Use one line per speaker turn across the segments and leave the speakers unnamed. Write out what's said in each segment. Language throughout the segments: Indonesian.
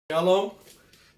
Shalom,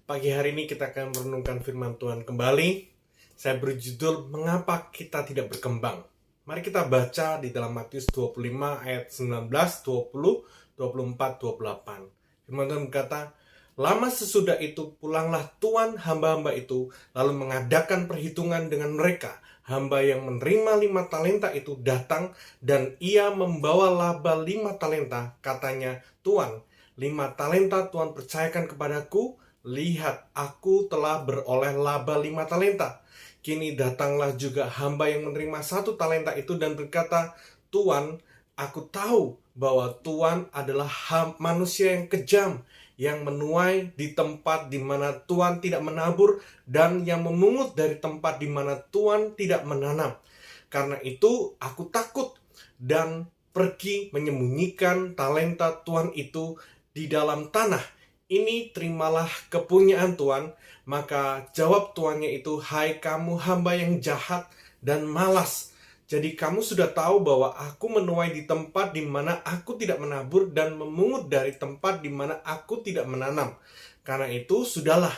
pagi hari ini kita akan merenungkan firman Tuhan kembali. Saya beri judul, Mengapa Kita Tidak Berkembang. Mari kita baca di dalam Matius 25 ayat 19, 20, 24, 28. Firman Tuhan berkata, lama sesudah itu pulanglah tuan hamba-hamba itu, lalu mengadakan perhitungan dengan mereka. Hamba yang menerima 5 talenta itu datang, dan ia membawa laba 5 talenta. Katanya, Tuan, 5 talenta Tuhan percayakan kepadaku. Lihat, aku telah beroleh laba 5 talenta. Kini datanglah juga hamba yang menerima 1 talenta itu dan berkata, Tuan, aku tahu bahwa Tuan adalah manusia yang kejam, yang menuai di tempat di mana Tuan tidak menabur, dan yang memungut dari tempat di mana Tuan tidak menanam. Karena itu aku takut dan pergi menyembunyikan talenta Tuan itu di dalam tanah. Ini terimalah kepunyaan Tuan. Maka jawab tuannya itu, hai kamu hamba yang jahat dan malas. Jadi kamu sudah tahu bahwa aku menuai di tempat di mana aku tidak menabur dan memungut dari tempat di mana aku tidak menanam. Karena itu sudahlah,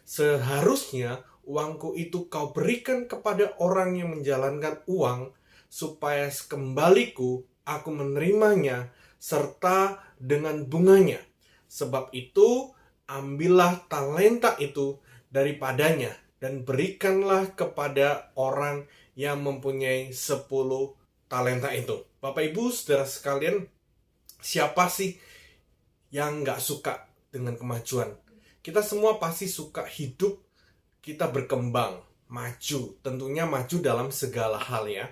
seharusnya uangku itu kau berikan kepada orang yang menjalankan uang, supaya kembaliku aku menerimanya serta dengan bunganya. Sebab itu ambillah talenta itu daripadanya dan berikanlah kepada orang yang mempunyai 10 talenta itu. Bapak Ibu saudara sekalian, siapa sih yang gak suka dengan kemajuan? Kita semua pasti suka hidup kita berkembang, maju. Tentunya maju dalam segala hal ya.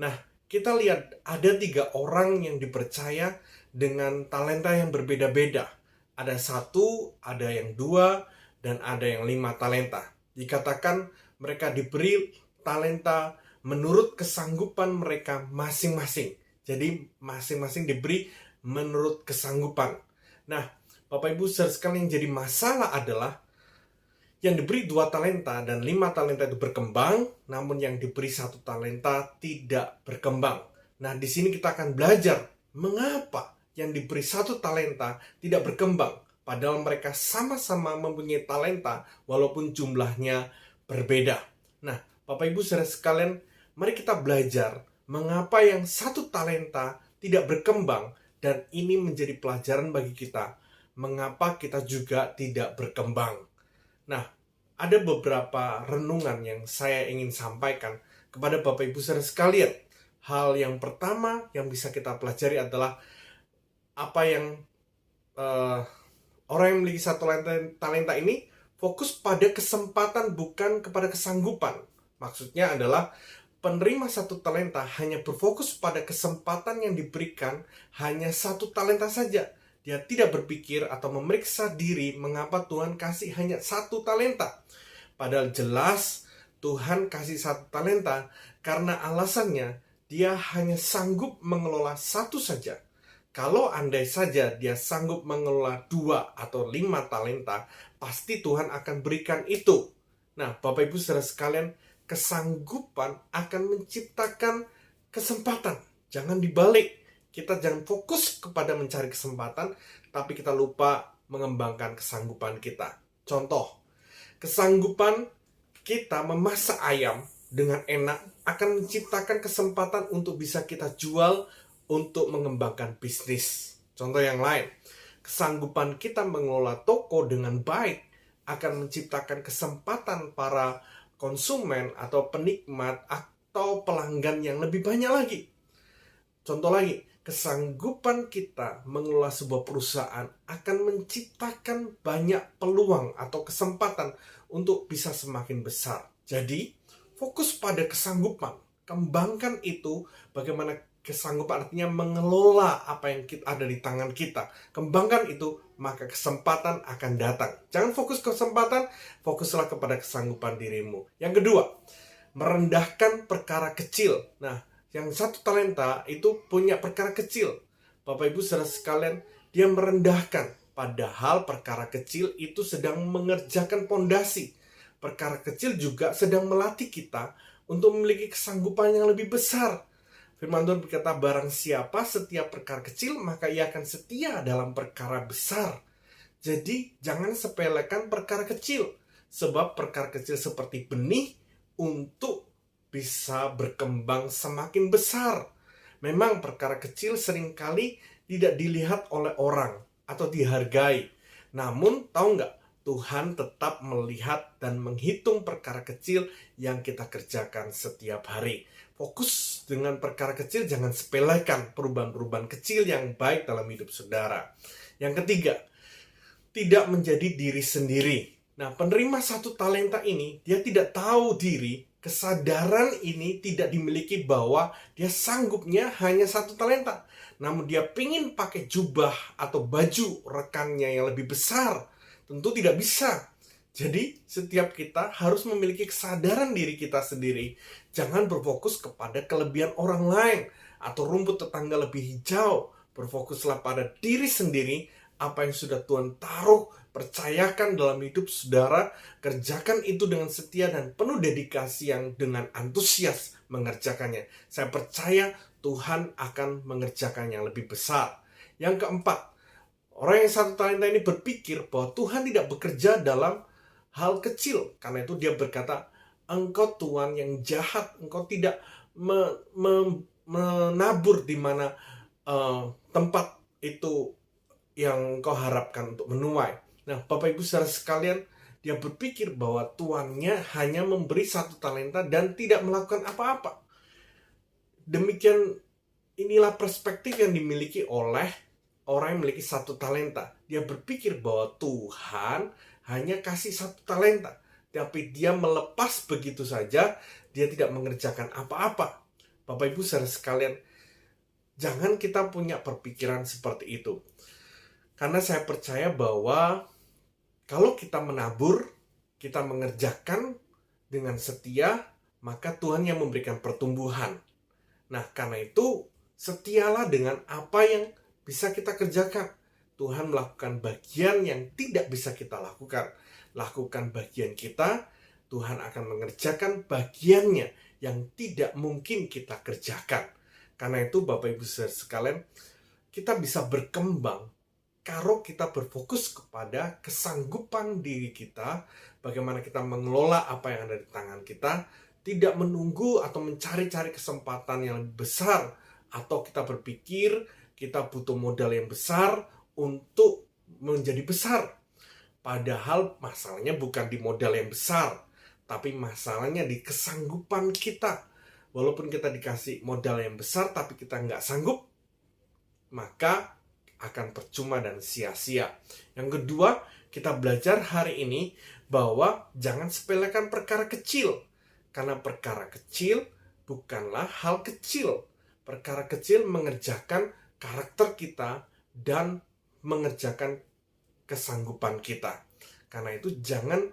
Nah, kita lihat ada 3 orang yang dipercaya dengan talenta yang berbeda-beda. Ada 1, ada yang 2, dan ada yang 5 talenta. Dikatakan mereka diberi talenta menurut kesanggupan mereka masing-masing. Jadi masing-masing diberi menurut kesanggupan. Nah, Bapak Ibu saudara sekalian, yang jadi masalah adalah yang diberi 2 talenta dan 5 talenta itu berkembang, namun yang diberi 1 talenta tidak berkembang. Nah, di sini kita akan belajar mengapa yang diberi 1 talenta tidak berkembang, padahal mereka sama-sama mempunyai talenta walaupun jumlahnya berbeda. Nah, Bapak Ibu saudara sekalian, mari kita belajar mengapa yang 1 talenta tidak berkembang, dan ini menjadi pelajaran bagi kita mengapa kita juga tidak berkembang. Nah, ada beberapa renungan yang saya ingin sampaikan kepada Bapak Ibu saudara sekalian. Hal yang pertama yang bisa kita pelajari adalah apa yang orang yang memiliki 1 talenta ini fokus pada kesempatan bukan kepada kesanggupan. Maksudnya adalah penerima 1 talenta hanya berfokus pada kesempatan yang diberikan hanya 1 talenta saja. Dia tidak berpikir atau memeriksa diri mengapa Tuhan kasih hanya 1 talenta. Padahal jelas Tuhan kasih 1 talenta karena alasannya dia hanya sanggup mengelola 1 saja. Kalau andai saja dia sanggup mengelola 2 atau 5 talenta, pasti Tuhan akan berikan itu. Nah, Bapak Ibu saudara sekalian, kesanggupan akan menciptakan kesempatan. Jangan dibalik. Kita jangan fokus kepada mencari kesempatan, tapi kita lupa mengembangkan kesanggupan kita. Contoh, kesanggupan kita memasak ayam dengan enak akan menciptakan kesempatan untuk bisa kita jual untuk mengembangkan bisnis. Contoh yang lain, kesanggupan kita mengelola toko dengan baik akan menciptakan kesempatan para konsumen atau penikmat atau pelanggan yang lebih banyak lagi. Contoh lagi, kesanggupan kita mengelola sebuah perusahaan akan menciptakan banyak peluang atau kesempatan untuk bisa semakin besar. Jadi, fokus pada kesanggupan. Kembangkan itu, bagaimana kesanggupan artinya mengelola apa yang ada di tangan kita. Kembangkan itu, maka kesempatan akan datang. Jangan fokus kesempatan, fokuslah kepada kesanggupan dirimu. Yang kedua, merendahkan perkara kecil. Nah, yang 1 talenta itu punya perkara kecil. Bapak Ibu saudara sekalian, dia merendahkan. Padahal perkara kecil itu sedang mengerjakan pondasi. Perkara kecil juga sedang melatih kita untuk memiliki kesanggupan yang lebih besar. Firman Tuhan berkata, barang siapa setia perkara kecil, maka ia akan setia dalam perkara besar. Jadi jangan sepelekan perkara kecil, sebab perkara kecil seperti benih untuk bisa berkembang semakin besar. Memang perkara kecil seringkali tidak dilihat oleh orang atau dihargai. Namun tahu nggak, Tuhan tetap melihat dan menghitung perkara kecil yang kita kerjakan setiap hari. Fokus dengan perkara kecil, jangan sepelekan perubahan-perubahan kecil yang baik dalam hidup saudara. Yang ketiga, tidak menjadi diri sendiri. Nah, penerima 1 talenta ini, dia tidak tahu diri, kesadaran ini tidak dimiliki bahwa dia sanggupnya hanya 1 talenta. Namun dia ingin pakai jubah atau baju rekannya yang lebih besar. Tentu tidak bisa. Jadi setiap kita harus memiliki kesadaran diri kita sendiri. Jangan berfokus kepada kelebihan orang lain atau rumput tetangga lebih hijau. Berfokuslah pada diri sendiri. Apa yang sudah Tuhan taruh, percayakan dalam hidup saudara, kerjakan itu dengan setia dan penuh dedikasi yang dengan antusias mengerjakannya. Saya percaya Tuhan akan mengerjakan yang lebih besar. Yang keempat, orang yang 1 talenta ini berpikir bahwa Tuhan tidak bekerja dalam hal kecil. Karena itu dia berkata, engkau Tuhan yang jahat, engkau tidak menabur di mana tempat itu yang kau harapkan untuk menuai. Nah, Bapak Ibu saudara sekalian, dia berpikir bahwa tuannya hanya memberi 1 talenta dan tidak melakukan apa-apa. Demikian, inilah perspektif yang dimiliki oleh orang yang memiliki 1 talenta. Dia berpikir bahwa Tuhan hanya kasih 1 talenta, tapi dia melepas begitu saja, dia tidak mengerjakan apa-apa. Bapak Ibu saudara sekalian, jangan kita punya perpikiran seperti itu. Karena saya percaya bahwa kalau kita menabur, kita mengerjakan dengan setia, maka Tuhan yang memberikan pertumbuhan. Nah, karena itu setialah dengan apa yang bisa kita kerjakan. Tuhan melakukan bagian yang tidak bisa kita lakukan. Lakukan bagian kita, Tuhan akan mengerjakan bagiannya yang tidak mungkin kita kerjakan. Karena itu Bapak Ibu saudara sekalian, kita bisa berkembang kalau kita berfokus kepada kesanggupan diri kita, bagaimana kita mengelola apa yang ada di tangan kita, tidak menunggu atau mencari-cari kesempatan yang lebih besar, atau kita berpikir kita butuh modal yang besar untuk menjadi besar. Padahal masalahnya bukan di modal yang besar, tapi masalahnya di kesanggupan kita. Walaupun kita dikasih modal yang besar, tapi kita nggak sanggup, maka akan percuma dan sia-sia. Yang kedua, kita belajar hari ini bahwa jangan sepelekan perkara kecil. Karena perkara kecil bukanlah hal kecil. Perkara kecil mengerjakan karakter kita dan mengerjakan kesanggupan kita. Karena itu jangan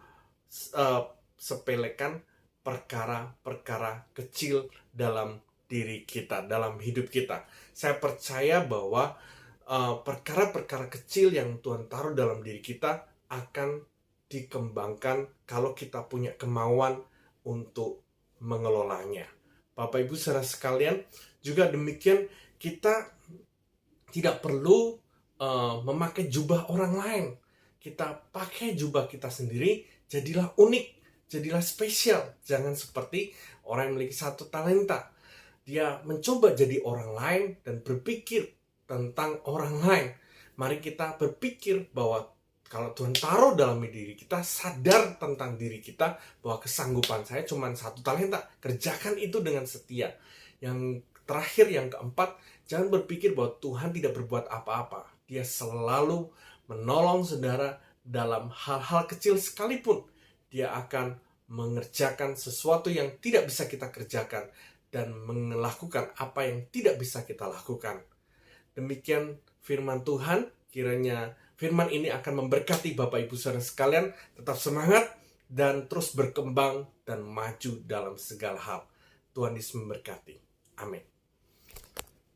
sepelekan perkara-perkara kecil dalam diri kita, dalam hidup kita. Saya percaya bahwa perkara-perkara kecil yang Tuhan taruh dalam diri kita akan dikembangkan kalau kita punya kemauan untuk mengelolanya. Bapak Ibu saudara sekalian, juga demikian kita tidak perlu memakai jubah orang lain. Kita pakai jubah kita sendiri, jadilah unik, jadilah spesial. Jangan seperti orang yang memiliki 1 talenta. Dia mencoba jadi orang lain dan berpikir tentang orang lain. Mari kita berpikir bahwa kalau Tuhan taruh dalam diri kita, sadar tentang diri kita bahwa kesanggupan saya cuma 1 talenta. Kerjakan itu dengan setia. Yang terakhir, yang keempat, jangan berpikir bahwa Tuhan tidak berbuat apa-apa. Dia selalu menolong saudara dalam hal-hal kecil sekalipun. Dia akan mengerjakan sesuatu yang tidak bisa kita kerjakan dan melakukan apa yang tidak bisa kita lakukan. Demikian firman Tuhan, kiranya firman ini akan memberkati Bapak Ibu saudara sekalian. Tetap semangat dan terus berkembang dan maju dalam segala hal. Tuhan Yesus memberkati. Amin.